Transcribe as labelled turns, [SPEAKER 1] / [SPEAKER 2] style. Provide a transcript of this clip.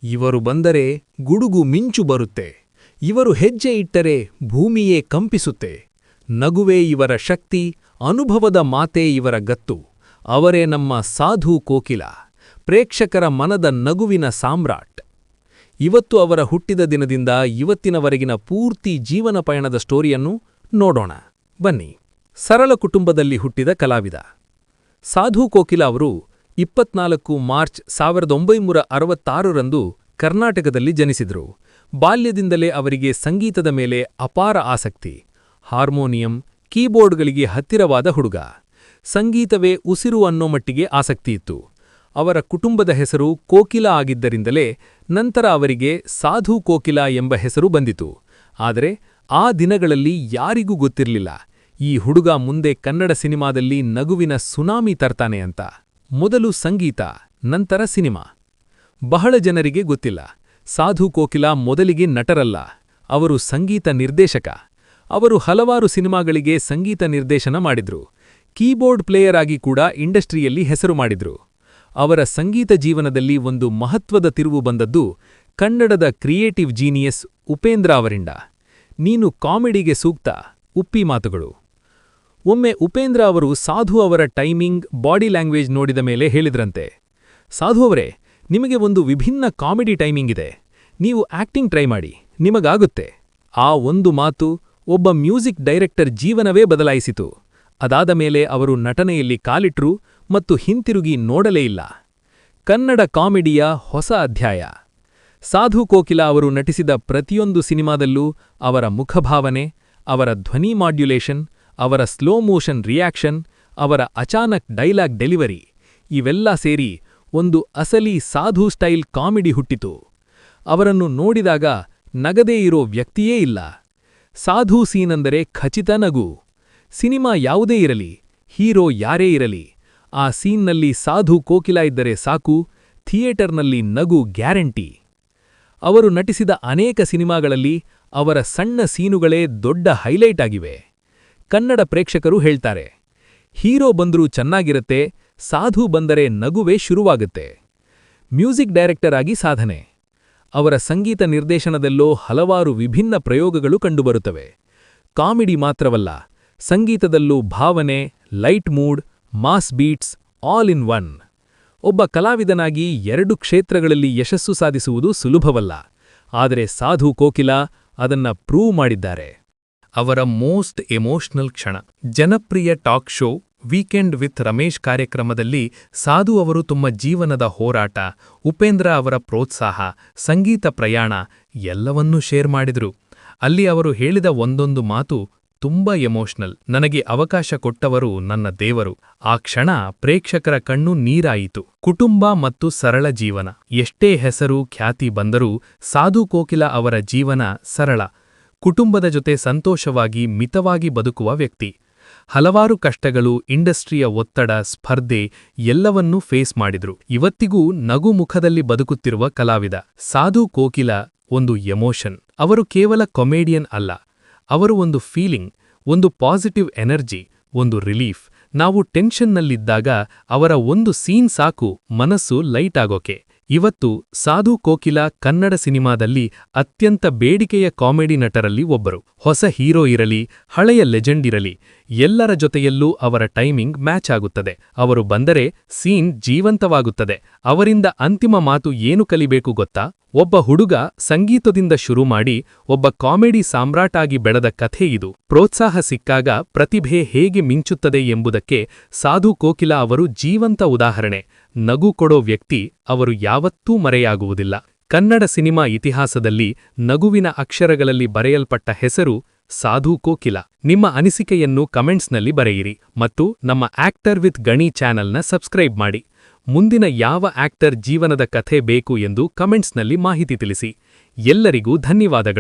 [SPEAKER 1] ಇವರು ಬಂದರೆ ಗುಡುಗು ಮಿಂಚು ಬರುತ್ತೆ. ಇವರು ಹೆಜ್ಜೆ ಇಟ್ಟರೆ ಭೂಮಿಯೇ ಕಂಪಿಸುತ್ತೆ. ನಗುವೇ ಇವರ ಶಕ್ತಿ, ಅನುಭವದ ಮಾತೇ ಇವರ ಗತ್ತು. ಅವರೇ ನಮ್ಮ ಸಾಧು ಕೋಕಿಲ, ಪ್ರೇಕ್ಷಕರ ಮನದ ನಗುವಿನ ಸಾಮ್ರಾಟ್. ಇವತ್ತು ಅವರ ಹುಟ್ಟಿದ ದಿನದಿಂದ ಇವತ್ತಿನವರೆಗಿನ ಪೂರ್ತಿ ಜೀವನ ಪಯಣದ ಸ್ಟೋರಿಯನ್ನು ನೋಡೋಣ ಬನ್ನಿ. ಸರಳ ಕುಟುಂಬದಲ್ಲಿ ಹುಟ್ಟಿದ ಕಲಾವಿದ ಸಾಧು ಕೋಕಿಲ ಅವರು 24 ಮಾರ್ಚ್ 1966ರಂದು ಕರ್ನಾಟಕದಲ್ಲಿ ಜನಿಸಿದರು. ಬಾಲ್ಯದಿಂದಲೇ ಅವರಿಗೆ ಸಂಗೀತದ ಮೇಲೆ ಅಪಾರ ಆಸಕ್ತಿ. ಹಾರ್ಮೋನಿಯಂ, ಕೀಬೋರ್ಡ್ಗಳಿಗೆ ಹತ್ತಿರವಾದ ಹುಡುಗ. ಸಂಗೀತವೇ ಉಸಿರು ಅನ್ನೋ ಮಟ್ಟಿಗೆ ಆಸಕ್ತಿಯಿತ್ತು. ಅವರ ಕುಟುಂಬದ ಹೆಸರು ಕೋಕಿಲ ಆಗಿದ್ದರಿಂದಲೇ ನಂತರ ಅವರಿಗೆ ಸಾಧು ಕೋಕಿಲ ಎಂಬ ಹೆಸರು ಬಂದಿತು. ಆದರೆ ಆ ದಿನಗಳಲ್ಲಿ ಯಾರಿಗೂ ಗೊತ್ತಿರಲಿಲ್ಲ ಈ ಹುಡುಗ ಮುಂದೆ ಕನ್ನಡ ಸಿನಿಮಾದಲ್ಲಿ ನಗುವಿನ ಸುನಾಮಿ ತರ್ತಾನೆ ಅಂತ. ಮೊದಲು ಸಂಗೀತ, ನಂತರ ಸಿನಿಮಾ. ಬಹಳ ಜನರಿಗೆ ಗೊತ್ತಿಲ್ಲ, ಸಾಧು ಕೋಕಿಲ ಮೊದಲಿಗೆ ನಟರಲ್ಲ, ಅವರು ಸಂಗೀತ ನಿರ್ದೇಶಕ. ಅವರು ಹಲವಾರು ಸಿನಿಮಾಗಳಿಗೆ ಸಂಗೀತ ನಿರ್ದೇಶನ ಮಾಡಿದ್ರು. ಕೀಬೋರ್ಡ್ ಪ್ಲೇಯರ್ ಆಗಿ ಕೂಡ ಇಂಡಸ್ಟ್ರಿಯಲ್ಲಿ ಹೆಸರು ಮಾಡಿದ್ರು. ಅವರ ಸಂಗೀತ ಜೀವನದಲ್ಲಿ ಒಂದು ಮಹತ್ವದ ತಿರುವು ಬಂದದ್ದು ಕನ್ನಡದ ಕ್ರಿಯೇಟಿವ್ ಜೀನಿಯಸ್ ಉಪೇಂದ್ರ ಅವರಿಂದ. ನೀನು ಕಾಮಿಡಿಗೆ ಸೂಕ್ತ, ಉಪ್ಪಿ ಮಾತುಗಳು. ಒಮ್ಮೆ ಉಪೇಂದ್ರ ಅವರು ಸಾಧು ಅವರ ಟೈಮಿಂಗ್, ಬಾಡಿ ಲ್ಯಾಂಗ್ವೇಜ್ ನೋಡಿದ ಮೇಲೆ ಹೇಳಿದ್ರಂತೆ, ಸಾಧು ಅವರೇ, ನಿಮಗೆ ಒಂದು ವಿಭಿನ್ನ ಕಾಮಿಡಿ ಟೈಮಿಂಗ್ ಇದೆ, ನೀವು ಆಕ್ಟಿಂಗ್ ಟ್ರೈ ಮಾಡಿ, ನಿಮಗಾಗುತ್ತೆ. ಆ ಒಂದು ಮಾತು ಒಬ್ಬ ಮ್ಯೂಸಿಕ್ ಡೈರೆಕ್ಟರ್ ಜೀವನವೇ ಬದಲಾಯಿಸಿತು. ಅದಾದ ಮೇಲೆ ಅವರು ನಟನೆಯಲ್ಲಿ ಕಾಲಿಟ್ರು ಮತ್ತು ಹಿಂತಿರುಗಿ ನೋಡಲೇ ಇಲ್ಲ. ಕನ್ನಡ ಕಾಮಿಡಿಯ ಹೊಸ ಅಧ್ಯಾಯ. ಸಾಧು ಕೋಕಿಲ ಅವರು ನಟಿಸಿದ ಪ್ರತಿಯೊಂದು ಸಿನಿಮಾದಲ್ಲೂ ಅವರ ಮುಖಭಾವನೆ, ಅವರ ಧ್ವನಿ ಮಾಡ್ಯುಲೇಷನ್, ಅವರ ಸ್ಲೋ ಮೋಷನ್ ರಿಯಾಕ್ಷನ್, ಅವರ ಅಚಾನಕ್ ಡೈಲಾಗ್ ಡೆಲಿವರಿ ಇವೆಲ್ಲ ಸೇರಿ ಒಂದು ಅಸಲಿ ಸಾಧು ಸ್ಟೈಲ್ ಕಾಮಿಡಿ ಹುಟ್ಟಿತು. ಅವರನ್ನು ನೋಡಿದಾಗ ನಗದೇ ಇರೋ ವ್ಯಕ್ತಿಯೇ ಇಲ್ಲ. ಸಾಧು ಸೀನೆಂದರೆ ಖಚಿತ ನಗು. ಸಿನಿಮಾ ಯಾವುದೇ ಇರಲಿ, ಹೀರೋ ಯಾರೇ ಇರಲಿ, ಆ ಸೀನ್ನಲ್ಲಿ ಸಾಧು ಕೋಕಿಲ ಇದ್ದರೆ ಸಾಕು, ಥಿಯೇಟರ್ನಲ್ಲಿ ನಗು ಗ್ಯಾರಂಟಿ. ಅವರು ನಟಿಸಿದ ಅನೇಕ ಸಿನಿಮಾಗಳಲ್ಲಿ ಅವರ ಸಣ್ಣ ಸೀನುಗಳೇ ದೊಡ್ಡ ಹೈಲೈಟ್ ಆಗಿವೆ. ಕನ್ನಡ ಪ್ರೇಕ್ಷಕರು ಹೇಳ್ತಾರೆ, ಹೀರೋ ಬಂದ್ರೂ ಚೆನ್ನಾಗಿರುತ್ತೆ, ಸಾಧು ಬಂದರೆ ನಗುವೇ ಶುರುವಾಗುತ್ತೆ. ಮ್ಯೂಸಿಕ್ ಡೈರೆಕ್ಟರ್ ಆಗಿ ಸಾಧನೆ. ಅವರ ಸಂಗೀತ ನಿರ್ದೇಶನದಲ್ಲೋ ಹಲವಾರು ವಿಭಿನ್ನ ಪ್ರಯೋಗಗಳು ಕಂಡುಬರುತ್ತವೆ. ಕಾಮಿಡಿ ಮಾತ್ರವಲ್ಲ, ಸಂಗೀತದಲ್ಲೂ ಭಾವನೆ, light mood, mass beats, all in one. ಒಬ್ಬ ಕಲಾವಿದನಾಗಿ 2 ಕ್ಷೇತ್ರಗಳಲ್ಲಿ ಯಶಸ್ಸು ಸಾಧಿಸುವುದು ಸುಲಭವಲ್ಲ. ಆದರೆ ಸಾಧು ಕೋಕಿಲ ಅದನ್ನ ಪ್ರೂವ್ ಮಾಡಿದ್ದಾರೆ. ಅವರ ಮೋಸ್ಟ್ ಎಮೋಷನಲ್ ಕ್ಷಣ. ಜನಪ್ರಿಯ talk show weekend with Ramesh ಕಾರ್ಯಕ್ರಮದಲ್ಲಿ ಸಾಧು ಅವರು ತಮ್ಮ ಜೀವನದ ಹೋರಾಟ, ಉಪೇಂದ್ರ ಅವರ ಪ್ರೋತ್ಸಾಹ, ಸಂಗೀತ ಪ್ರಯಾಣ ಎಲ್ಲವನ್ನೂ ಶೇರ್ ಮಾಡಿದ್ರು. ಅಲ್ಲಿ ಅವರು ಹೇಳಿದ ಒಂದೊಂದು ಮಾತು ತುಂಬಾ ಎಮೋಷನಲ್. ನನಗೆ ಅವಕಾಶ ಕೊಟ್ಟವರು ನನ್ನ ದೇವರು. ಆ ಕ್ಷಣ ಪ್ರೇಕ್ಷಕರ ಕಣ್ಣು ನೀರಾಯಿತು. ಕುಟುಂಬ ಮತ್ತು ಸರಳ ಜೀವನ. ಎಷ್ಟೇ ಹೆಸರು, ಖ್ಯಾತಿ ಬಂದರೂ ಸಾಧು ಕೋಕಿಲ ಅವರ ಜೀವನ ಸರಳ. ಕುಟುಂಬದ ಜೊತೆ ಸಂತೋಷವಾಗಿ, ಮಿತವಾಗಿ ಬದುಕುವ ವ್ಯಕ್ತಿ. ಹಲವಾರು ಕಷ್ಟಗಳು, ಇಂಡಸ್ಟ್ರಿಯ ಒತ್ತಡ, ಸ್ಪರ್ಧೆ ಎಲ್ಲವನ್ನೂ ಫೇಸ್ ಮಾಡಿದ್ರು. ಇವತ್ತಿಗೂ ನಗು ಮುಖದಲ್ಲಿ ಬದುಕುತ್ತಿರುವ ಕಲಾವಿದ. ಸಾಧು ಕೋಕಿಲ ಒಂದು ಎಮೋಷನ್. ಅವರು ಕೇವಲ ಕೊಮೇಡಿಯನ್ ಅಲ್ಲ, ಅವರು ಒಂದು ಫೀಲಿಂಗ್, ಒಂದು ಪಾಸಿಟಿವ್ ಎನರ್ಜಿ, ಒಂದು ರಿಲೀಫ್. ನಾವು ಟೆನ್ಷನ್ನಲ್ಲಿದ್ದಾಗ ಅವರ ಒಂದು ಸೀನ್ ಸಾಕು ಮನಸ್ಸು ಲೈಟ್ ಆಗೋಕೆ. ಇವತ್ತು ಸಾಧು ಕೋಕಿಲ ಕನ್ನಡ ಸಿನಿಮಾದಲ್ಲಿ ಅತ್ಯಂತ ಬೇಡಿಕೆಯ ಕಾಮಿಡಿ ನಟರಲ್ಲಿ ಒಬ್ಬರು. ಹೊಸ ಹೀರೋ ಇರಲಿ, ಹಳೆಯ ಲೆಜೆಂಡ್ ಇರಲಿ, ಎಲ್ಲರ ಜೊತೆಯಲ್ಲೂ ಅವರ ಟೈಮಿಂಗ್ ಮ್ಯಾಚ್ ಆಗುತ್ತದೆ. ಅವರು ಬಂದರೆ ಸೀನ್ ಜೀವಂತವಾಗುತ್ತದೆ. ಅವರಿಂದ ಅಂತಿಮ ಮಾತು ಏನು ಕಲಿಬೇಕು ಗೊತ್ತಾ? ಒಬ್ಬ ಹುಡುಗ ಸಂಗೀತದಿಂದ ಶುರು ಮಾಡಿ ಒಬ್ಬ ಕಾಮಿಡಿ ಸಾಮ್ರಾಟ್ ಆಗಿ ಬೆಳೆದ ಕಥೆ ಇದು. ಪ್ರೋತ್ಸಾಹ ಸಿಕ್ಕಾಗ ಪ್ರತಿಭೆ ಹೇಗೆ ಮಿಂಚುತ್ತದೆ ಎಂಬುದಕ್ಕೆ ಸಾಧು ಕೋಕಿಲ ಅವರು ಜೀವಂತ ಉದಾಹರಣೆ. ನಗು ಕೊಡೋ ವ್ಯಕ್ತಿ ಅವರು ಯಾವತ್ತೂ ಮರೆಯಾಗುವುದಿಲ್ಲ. ಕನ್ನಡ ಸಿನಿಮಾ ಇತಿಹಾಸದಲ್ಲಿ ನಗುವಿನ ಅಕ್ಷರಗಳಲ್ಲಿ ಬರೆಯಲ್ಪಟ್ಟ ಹೆಸರು ಸಾಧು ಕೋಕಿಲ. ನಿಮ್ಮ ಅನಿಸಿಕೆಯನ್ನು ಕಮೆಂಟ್ಸ್ನಲ್ಲಿ ಬರೆಯಿರಿ ಮತ್ತು ನಮ್ಮ ಆಕ್ಟರ್ ವಿತ್ ಗಣಿ ಚಾನೆಲ್ನ ಸಬ್ಸ್ಕ್ರೈಬ್ ಮಾಡಿ. ಮುಂದಿನ ಯಾವ ಆಕ್ಟರ್ ಜೀವನದ ಕಥೆ ಬೇಕು ಎಂದು ಕಮೆಂಟ್ಸ್ನಲ್ಲಿ ಮಾಹಿತಿ ತಿಳಿಸಿ. ಎಲ್ಲರಿಗೂ ಧನ್ಯವಾದಗಳು.